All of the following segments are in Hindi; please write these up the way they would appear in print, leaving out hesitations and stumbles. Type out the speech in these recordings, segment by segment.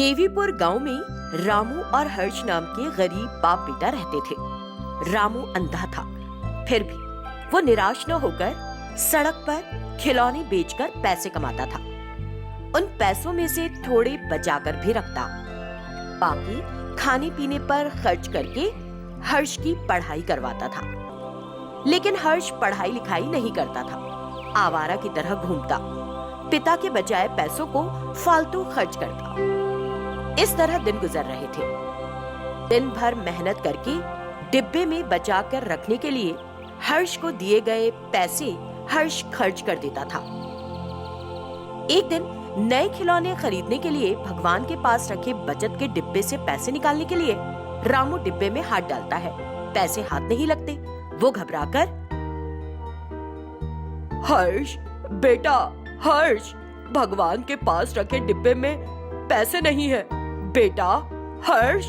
देवीपुर गांव में रामू और हर्ष नाम के गरीब बाप बेटा रहते थे। रामू अंधा था, फिर भी वो निराश न होकर सड़क पर खिलौने बेचकर पैसे कमाता था। उन पैसों में से थोड़े बचाकर भी रखता, बाकी खाने पीने पर खर्च करके हर्ष की पढ़ाई करवाता था। लेकिन हर्ष पढ़ाई लिखाई नहीं करता था, आवारा की तरह घूमता, पिता के बचाए पैसों को फालतू खर्च करता। इस तरह दिन गुजर रहे थे। दिन भर मेहनत करके डिब्बे में बचा कर रखने के लिए हर्ष को दिए गए पैसे हर्ष खर्च कर देता था। एक दिन नए खिलौने खरीदने के लिए भगवान के पास रखे बचत के डिब्बे से पैसे निकालने के लिए रामू डिब्बे में हाथ डालता है। पैसे हाथ नहीं लगते। वो घबराकर, हर्ष बेटा, हर्ष, भगवान के पास रखे डिब्बे में पैसे नहीं है बेटा, हर्ष।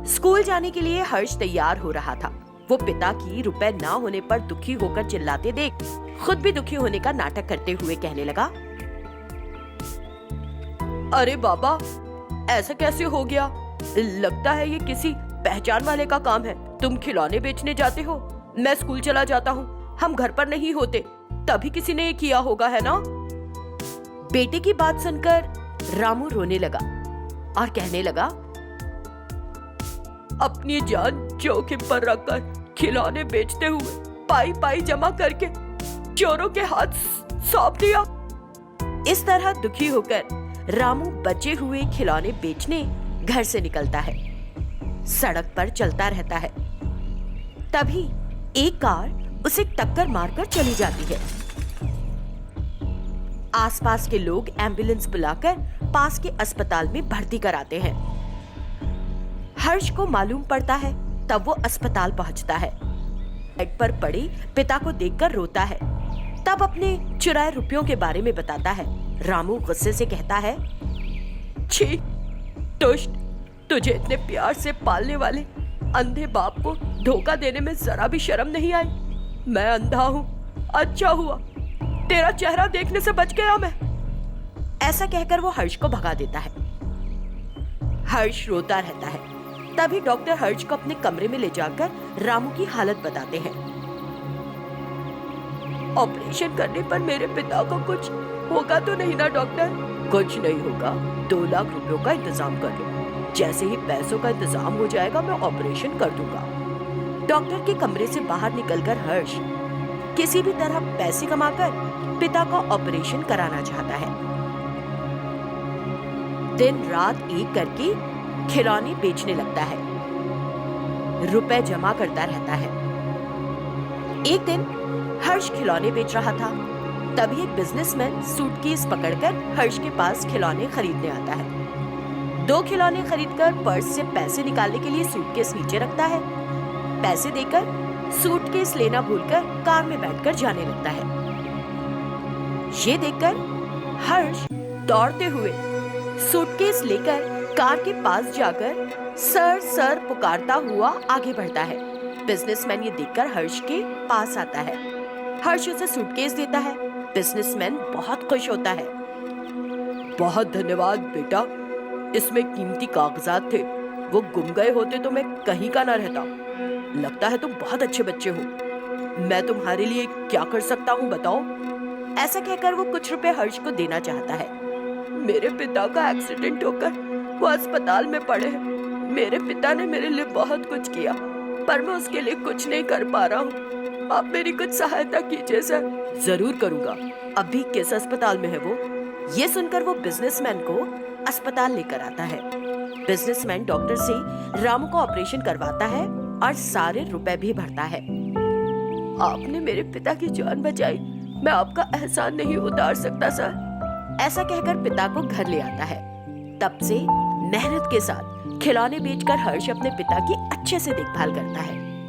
स्कूल जाने के लिए हर्ष तैयार हो रहा था। वो पिता की रुपए ना होने पर दुखी होकर चिल्लाते देख खुद भी दुखी होने का नाटक करते हुए कहने लगा, अरे बाबा, ऐसा कैसे हो गया? लगता है ये किसी पहचान वाले का काम है। तुम खिलौने बेचने जाते हो, मैं स्कूल चला जाता हूँ, हम घर पर नहीं होते, तभी किसी ने ये किया होगा, है ना? बेटे की बात सुनकर रामू रोने लगा और कहने लगा, अपनी जान जोखिम पर रखकर खिलौने बेचते हुए पाई पाई जमा करके चोरों के हाथ सौंप दिया। इस तरह दुखी होकर रामू बचे हुए खिलौने बेचने घर से निकलता है, सड़क पर चलता रहता है। तभी एक कार उसे टक्कर मारकर चली जाती है। आसपास के लोग एम्बुलेंस बुलाकर पास के अस्पताल में भर्ती कराते हैं। हर्ष को मालूम पड़ता है, तब वो अस्पताल पहुंचता है। बेड पर पड़े पिता को देखकर रोता है, तब अपने चुराए रुपयों के बारे में बताता है। रामू गुस्से से कहता है, छी दुष्ट, तुझे इतने प्यार से पालने वाले अंधे बाप को धोखा देने में जरा भी शर्म नहीं आई। मैं अंधा हूँ, अच्छा हुआ तेरा चेहरा देखने से बच गया मैं। ऐसा कहकर वो हर्ष को भगा देता है। हर्ष रोता रहता है। तभी डॉक्टर हर्ष को अपने कमरे में ले जाकर रामू की हालत बताते हैं। ऑपरेशन करने पर मेरे पिता को कुछ होगा तो नहीं ना डॉक्टर? कुछ नहीं होगा, 2 लाख रुपयों का इंतजाम कर लो। जैसे ही पैसों का इंतजाम हो जाएगा मैं ऑपरेशन कर दूंगा। डॉक्टर के कमरे से बाहर निकलकर हर्ष किसी भी तरह पैसे कमाकर पिता का ऑपरेशन कराना चाहता है। दिन रात एक करके खिलौने बेचने लगता है, रुपए जमा करता रहता है। एक दिन हर्ष खिलौने बेच रहा था, तभी एक बिजनेसमैन सूटकेस पकड़कर हर्ष के पास खिलौने खरीदने आता है। 2 खिलौने खरीदकर पर्स से पैसे निकालने के लिए सूटकेस नीचे रखता है। पैसे देकर सूटकेस लेना भूलकर कार में बैठकर जाने लगता है। ये देखकर हर्ष दौड़ते हुए सूटकेस लेकर कार के पास जाकर सर सर पुकारता हुआ आगे बढ़ता है। बिजनेसमैन ये देखकर हर्ष के पास आता है। हर्ष उसे सूटकेस देता है। बिजनेसमैन बहुत खुश होता है। बहुत धन्यवाद बेटा, इसमें कीमती कागजात थे, वो गुम गए होते तो मैं कहीं का ना रहता। लगता है तुम बहुत अच्छे बच्चे हो, मैं तुम्हारे लिए क्या कर सकता हूँ बताओ? ऐसा कहकर वो कुछ रुपए हर्ष को देना चाहता है। मेरे पिता का एक्सीडेंट होकर वो अस्पताल में पड़े हैं। मेरे पिता ने मेरे लिए बहुत कुछ किया, पर मैं उसके लिए कुछ नहीं कर पा रहा हूँ। आप मेरी कुछ सहायता कीजिए सर। जरूर करूँगा। अभी किस अस्पताल में है वो? ये सुनकर वो बिजनेसमैन को अस्पताल लेकर आता है। बिजनेसमैन डॉक्टर से रामू को ऑपरेशन करवाता है और सारे रुपए भी भरता है। आपने मेरे पिता की जान बचाई, मैं आपका एहसान नहीं उतार सकता सर। ऐसा कहकर पिता को घर ले आता है। तब से मेहनत के साथ खिलौने बेचकर हर्ष अपने पिता की अच्छे से देखभाल करता है।